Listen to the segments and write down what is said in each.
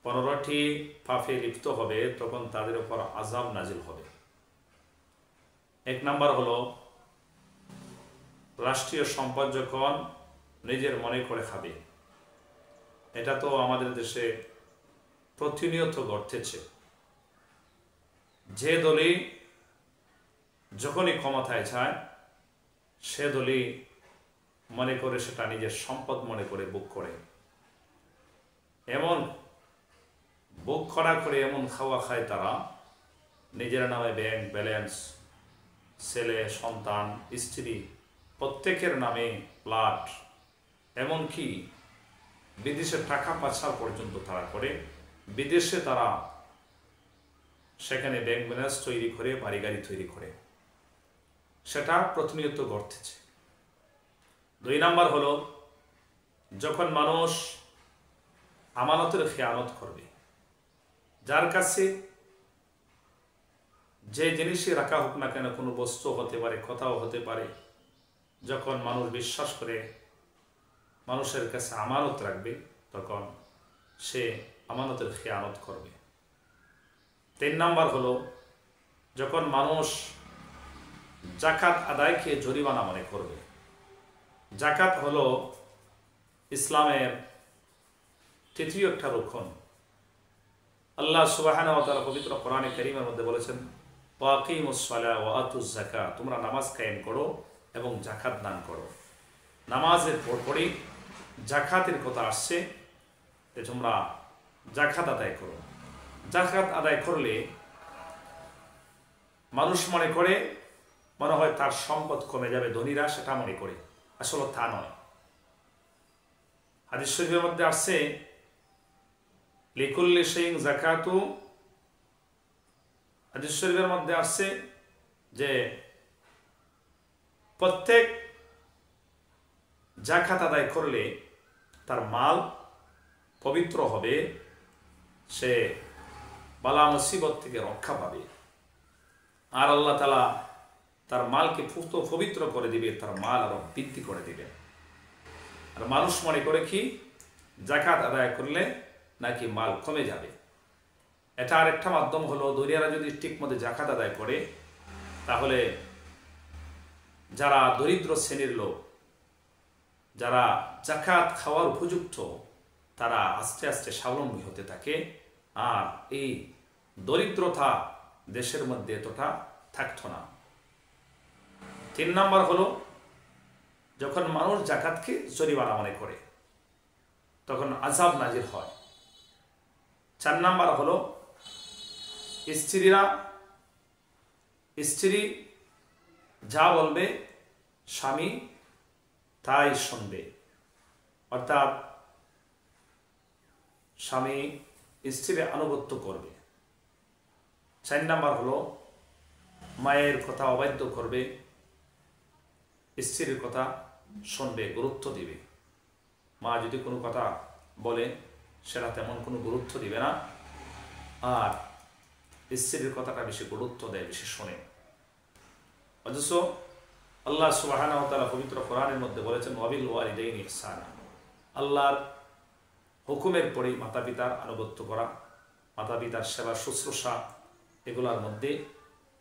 15টি পাপে লিপ্ত হবে তখন তাদের উপর আযাব নাজিল হবে। 1 নাম্বার হলো রাষ্ট্রীয় সম্পদ যখন নিজের মনে করে খাবে। এটা তো আমাদের দেশে প্রতিনিয়ত ঘটতেছে। যে দলই যখনই ক্ষমতায় যায় সে দলই মনে করে সেটা নিজের সম্পদ মনে করে বুক করে, এমন বুক করা করে এমন খাওয়া খায় তারা, নিজের নামে ব্যাংক ব্যালেন্স, ছেলে সন্তান স্ত্রী প্রত্যেকের নামে প্লট, এমনকি বিদেশে টাকা পাচার পর্যন্ত তারা করে। বিদেশে তারা সেখানে ব্যাংক ব্যালেন্স তৈরি করে, বাড়ি গাড়ি তৈরি করে, সেটা প্রতিনিয়ত ঘটতেছে। 2 নাম্বার হলো যখন মানুষ আমানতের খেয়ানত করবে। যার কাছে যে জিনিসই রাখা হোক না কেন, কোনো বস্তু হতে পারে, কথাও হতে পারে, যখন মানুষ বিশ্বাস করে মানুষের কাছে আমানত রাখবে তখন সে আমানতের খেয়ানত করবে। 3 নাম্বার হলো যখন মানুষ যাকাত আদায়কে জরিমানা মনে করবে। যাকাত হলো ইসলামের তৃতীয় একটা রক্ষণ। আল্লাহ সুবহানাহু ওয়া তাআলা পবিত্র কোরআনে কারীমের মধ্যে বলেছেন, ওয়াকিমুস সালাহ ওয়া আতুজ যাকাত, তোমরা নামাজ কায়েম করো এবং যাকাত দান করো। নামাজের পরপরই যাকাতের কথা আসছে যে তোমরা যাকাত আদায় করো। যাকাত আদায় করলে মানুষ মনে করে, মনে হয় তার সম্পদ কমে যাবে, ধনীরা সেটা মনে করে, আসলে তা নয়। হাদিস শরীফের মধ্যে আসছে লিকুল্লি শাইইন যাকাতু, হাদিস শরীফের মধ্যে আসছে যে প্রত্যেক যাকাত আদায় করলে তার মাল পবিত্র হবে, সে বালা মুসিবত থেকে রক্ষা পাবে, আর আল্লাহ তাআলা তার মালকে পবিত্র করে দিবে, তার মাল আরো বৃদ্ধি করে দিবে। আর মানুষ মনে করে কি যাকাত আদায় করলে নাকি মাল কমে যাবে। এটা আরেকটা মাধ্যম হলো, দরিয়ারা যদি ঠিক মতো যাকাত আদায় করে তাহলে যারা দরিদ্র শ্রেণীর লোক, যারা যাকাত খাওয়ার উপযুক্ত, তারা আস্তে আস্তে স্বাবলম্বী হতে থাকে, আর এই দরিদ্রতা দেশের মধ্যে এতটা থাকত না। 3 নাম্বার হলো যখন মানুষ যাকাতকে জরিমানা মনে করে তখন আযাব নাজিল হয়। 4 নাম্বার হলো স্ত্রী যা বলবে স্বামী তাই শুনবে, অর্থাৎ স্বামী স্ত্রীর আনুগত্য করবে। 4 নাম্বার হলো মায়ের কথা অবাধ্য করবে, স্ত্রীর কথা শুনবে, গুরুত্ব দিবে। মা যদি কোনো কথা বলে সেটা তেমন কোনো গুরুত্ব দিবে না, আর স্ত্রীর কথাটা বেশি গুরুত্ব দেয়, বেশি শোনে। অথচ আল্লাহ সুবহানাহু ওয়া তাআলা পবিত্র কোরআনের মধ্যে বলেছেন ওয়াবিল ওয়ালিদাইনি ইহসানা, আল্লাহর হুকুমের পরেই মাতা পিতার আনুগত্য করা, মাতা পিতার সেবা শুশ্রূষা এগুলোর মধ্যে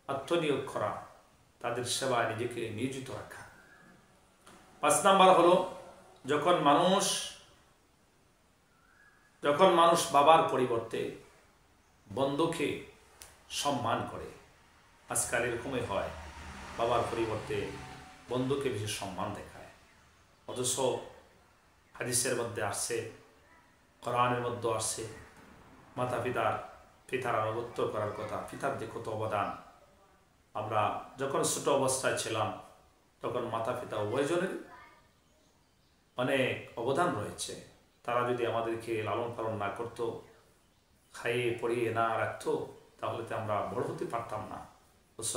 আত্মনিয়োগ করা, তাদের সেবায় নিজেকে নিয়োজিত রাখা। 5 নাম্বার হলো যখন মানুষ বাবার পরিবর্তে বন্ধুকে সম্মান করে। আজকাল এরকমই হয়, বাবার পরিবর্তে বন্ধুকে বেশি সম্মান দেখায়। অথচ হাদিসের মধ্যে আসছে, কোরআনের মধ্যে আসছে মাতা পিতার আনুগত্য করার কথা, পিতার যে কত অবদান। আমরা যখন ছোট অবস্থায় ছিলাম তখন মাতা পিতা উভয়জনের অনেক অবদান রয়েছে। তারা যদি আমাদেরকে লালন পালন না করতো, খাইয়ে পড়িয়ে না রাখতো, তাহলে তো আমরা বড় হতে পারতাম না। অথচ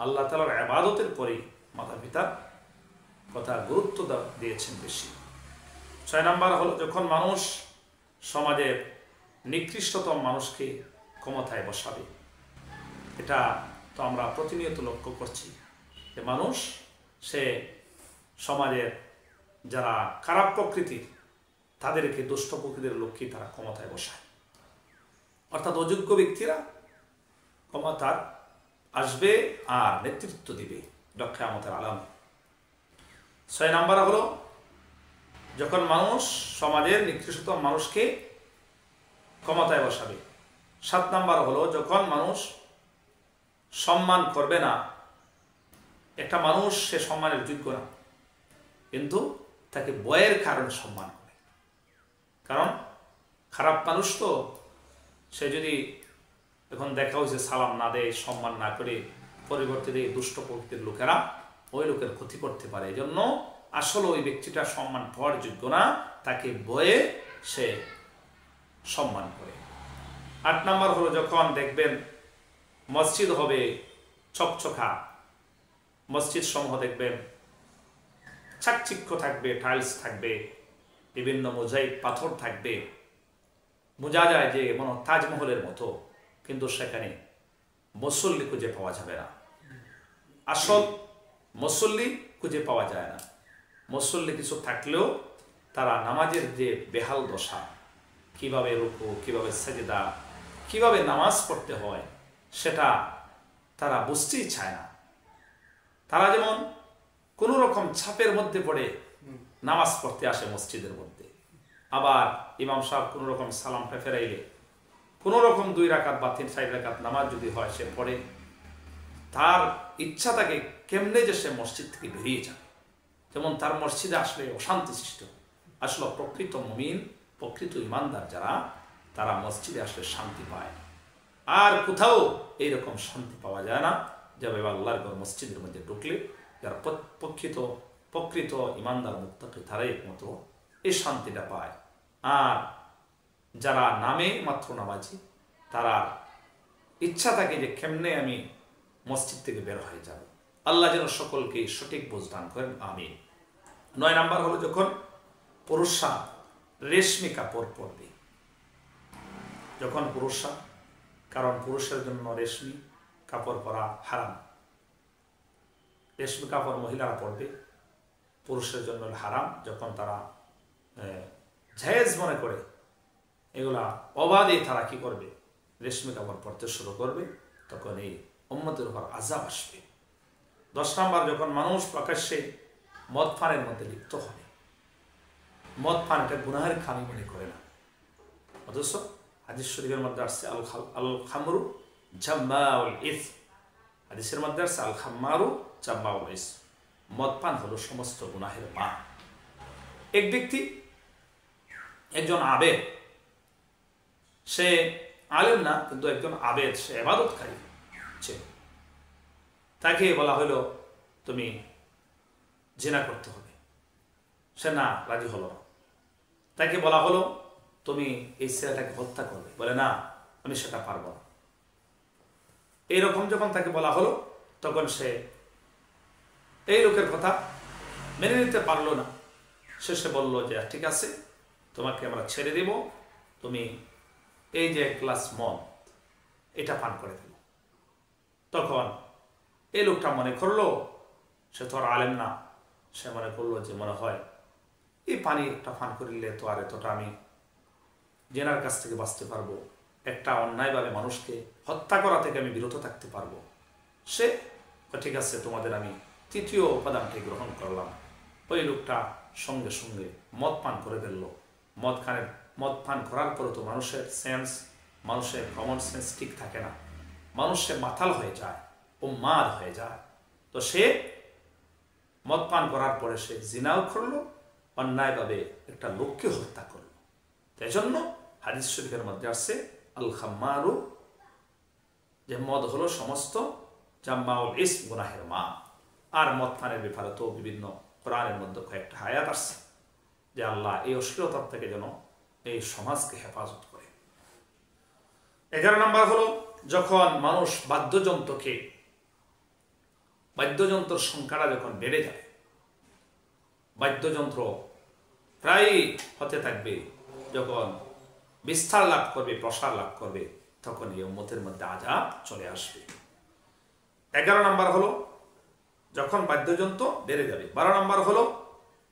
আল্লাহ তাআলার ইবাদতের পরে মাতা পিতার কথা গুরুত্ব দিয়েছেন বেশি। 6 নাম্বার হলো যখন মানুষ সমাজের নিকৃষ্টতম মানুষকে ক্ষমতায় বসাবে। এটা তো আমরা প্রতিনিয়ত লক্ষ্য করছি যে মানুষ সে সমাজের যারা খারাপ প্রকৃতির তাদেরকে দুষ্ট প্রকৃতির লোককে তারা ক্ষমতায় বসায়, অর্থাৎ অযোগ্য ব্যক্তিরা ক্ষমতার আসবে আর নেতৃত্ব দিবে। কিয়ামতের আলামত। 6 নাম্বার হলো যখন মানুষ সমাজের নিকৃষ্ট মানুষকে ক্ষমতায় বসাবে। 7 নাম্বার হলো যখন মানুষ সম্মান করবে না, একটা মানুষ সে সম্মানের যোগ্য না, কিন্তু তাকে বয়ের কারণে সম্মান করে। কারণ খারাপ মানুষ তো, সে যদি এখন দেখা হয়েছে সালাম না দেয়, সম্মান না করে, পরিবর্তে দিয়ে দুষ্ট প্রকৃতির লোকেরা ওই লোকের ক্ষতি করতে পারে। এই জন্য আসলে ওই ব্যক্তিটা সম্মান পাওয়ার যোগ্য না, তাকে বয়ে সে সম্মান করে। 8 নাম্বার হলো যখন দেখবেন মসজিদ হবে চকচকা, মসজিদ সমূহ দেখবেন চাকচিক্য থাকবে, টাইলস থাকবে, বিভিন্ন মোজাইক পাথর থাকবে, বোঝা যায় যে মনে তাজমহলের মতো, কিন্তু সেখানে মুসল্লি খুঁজে পাওয়া যাবে না। আসল মুসল্লি খুঁজে পাওয়া যায় না। মুসল্লি কিছু থাকলেও তারা নামাজের যে বেহাল দশা, কিভাবে রুকু, কিভাবে সাজদা, কিভাবে নামাজ পড়তে হয়, সেটা তারা বুঝতেই চায় না। তারা যেমন কোনো রকম ছাপের মধ্যে পড়ে নামাজ পড়তে আসে মসজিদের মধ্যে, আবার ইমাম সাহেব কোনো রকম সালামটা ফেরাইলে কোনো রকম 2 রাকাত বা 3-4 রাকাত নামাজ যদি হয় সে পড়ে, তার ইচ্ছা থাকে কেমনে যে সে মসজিদ থেকে বেরিয়ে যায়, যেমন তার মসজিদে আসলে অশান্তি সৃষ্টি। আসলে প্রকৃত মুমিন, প্রকৃত ইমানদার যারা, তারা মসজিদে আসলে শান্তি পায়। আর কোথাও এইরকম শান্তি পাওয়া যায় না যেভাবে আল্লাহর ঘর মসজিদের মধ্যে ঢুকলে যারা প্রকৃত ইমানদার মুত্তাকি তারাই একমাত্র এই শান্তিটা পায়। আর যারা নামে মাত্র নামাজি, তারা ইচ্ছা থাকে যে কেমনে আমি মসজিদ থেকে বের হয়ে যাব। আল্লাহ যেন সকলকে সঠিক বোঝ দান করেন, আমিন। 9 নাম্বার হলো যখন পুরুষরা রেশমি কাপড় পরবে। যখন পুরুষরা, কারণ পুরুষের জন্য রেশমি কাপড় পরা হারাম, রেশমি কাপড় মহিলারা পরবে, পুরুষের জন্য হারাম। যখন তারা জায়েজ মনে করে এগুলা অবাধে তারা কি করবে, রেশমি কাপড় পরতে শুরু করবে, তখন এই উম্মতের উপর আযাব আসবে। 10 নাম্বার যখন মানুষ প্রকাশ্যে মদ পানের মধ্যে লিপ্ত হবে। মদ পান এটা গুনাহের খামি মনে করে না, অথচ হাদিস শরীফের মধ্যে আসছে আল খামরু জাম্মাউল ইসম, হাদিসের মধ্যে আসছে আল খাম্মারু জাম্মাউল ইসম, মদ পান হলো সমস্ত গুনাহের মা। এক ব্যক্তি, একজন আবেদ, সে আলেম না কিন্তু একজন আবেদ, সে ইবাদতকারী, তাকে বলা হলো তুমি জিনা করতে হবে, সে না, রাজি হলো না। তাকে বলা হলো তুমি এই ছেলেটাকে হত্যা করবে, বলে না আমি সেটা পারবো না। এইরকম যখন তাকে বলা হলো, তখন সে এই লোকের কথা মেনে নিতে পারলো না। সে বলল যে ঠিক আছে, তোমাকে আমরা ছেড়ে দেব, তুমি এই যে 1 গ্লাস মদ এটা পান করে দেব। তখন এই লোকটা মনে করলো, সে তো আর আলেম না, সে মনে করলো যে মনে হয় এই পানি একটা পান করিলে তো আর এতটা আমি জেনার কাছ থেকে বাঁচতে পারবো, একটা অন্যায়ভাবে মানুষকে হত্যা করা থেকে আমি বিরত থাকতে পারবো। সে ঠিক আছে, তোমাদের আমি 3য় উপাদানটি গ্রহণ করলাম। ওই লোকটা সঙ্গে সঙ্গে মদ পান করে ফেললো। মদ পান করার পরে তো মানুষের কমন সেন্স ঠিক থাকে না, মানুষের মাতাল হয়ে যায়, উন্মাদ হয়ে যায়। তো সে মদ পান করার পরে সে জিনাও করলো, অন্যায়ভাবে একটা লোককে হত্যা করলো। তাই জন্য হাদিস শরীফের মধ্যে আসছে আল খাম্মারু, যে মদ হলো সমস্ত জাম্মাউল ইসম, গুনাহের মা। আর মদ পানের ব্যাপারে তো বিভিন্ন কোরআনের মধ্যে কয়েকটা আয়াত আসছে যে আল্লাহ এই অশ্লীলতার থেকে যেন এই সমাজকে হেফাজত করে। 11 নাম্বার হলো যখন মানুষ বাদ্যযন্ত্রের সংখ্যাটা যখন বেড়ে যায়, বাদ্যযন্ত্র প্রায় হতে থাকবে, যখন বিস্তার লাভ করবে, প্রসার লাভ করবে, তখন এই উম্মতের মধ্যে আযাব চলে আসবে। 11 নাম্বার হলো যখন বাদ্যযন্ত্র বেড়ে যাবে। 12 নাম্বার হলো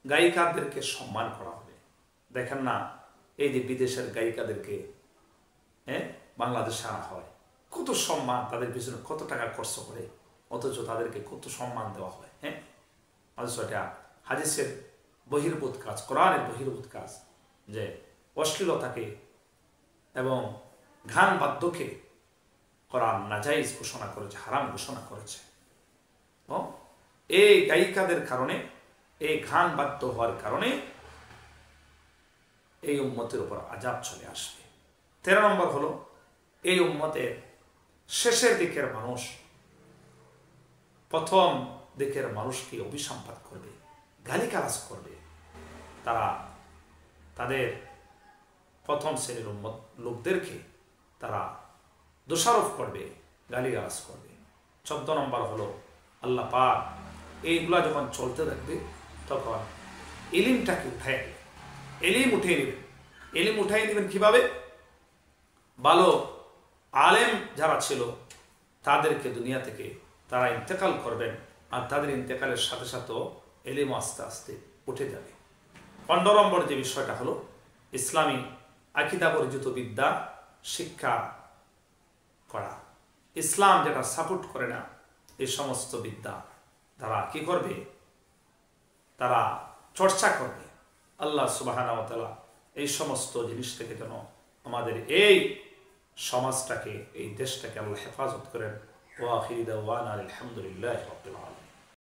গায়িকাদেরকে সম্মান করা হবে। দেখেন না এই যে বিদেশের গায়িকাদেরকে বাংলাদেশে আনা হয়, কত সম্মান, তাদের পিছনে কত টাকা খরচ করে, অথচ তাদেরকে কত সম্মান দেওয়া হয়। অথচ এটা হাদিসের বহির্ভূত কাজ, কোরআনের বহির্ভূত কাজ, যে অশ্লীলতাকে এবং গান বাদ্যকে কোরআন নাজাইজ ঘোষণা করেছে, হারাম ঘোষণা করেছে। এই গায়িকাদের কারণে, এই গান বাদ্য হওয়ার কারণে এই উম্মতের উপর আযাব চলে আসবে। 13 নম্বর হলো, এই উম্মতের শেষের দিকের মানুষ প্রথম দিকের মানুষকে অভিসম্পাত করবে, গালিগালাজ করবে। তারা তাদের প্রথম শ্রেণীর উম্মত লোকদেরকে তারা দোষারোপ করবে, গালিগালাজ করবে। 14 নম্বর হলো, আল্লাহ পাক এইগুলা যখন চলতে থাকবে তখন ইলিমটাকে উঠায় নেবে, এলিম উঠিয়ে নেবেন। এলিম উঠাই নেবেন কিভাবে? ভালো আলেম যারা ছিল তাদেরকে দুনিয়া থেকে তারা ইন্তেকাল করবেন, আর তাদের ইন্তেকালের সাথে সাথেও এলিম আস্তে আস্তে উঠে যাবে। 15 নম্বর যে বিষয়টা হলো, ইসলামী আকীদা বর্জিত বিদ্যা শিক্ষা করা। ইসলাম যেটা সাপোর্ট করে না এই সমস্ত বিদ্যা তারা কি করবে? তারা চর্চা করবে। আল্লাহ সুবহানাহু ওয়া তাআলা এই সমস্ত জিনিস থেকে যেন আমাদের এই সমাজটাকে, এই দেশটাকে আল্লাহ হেফাজত করেন। ওয়া আখিরু দাওয়ানা আলহামদুলিল্লাহি রাব্বিল আলামিন।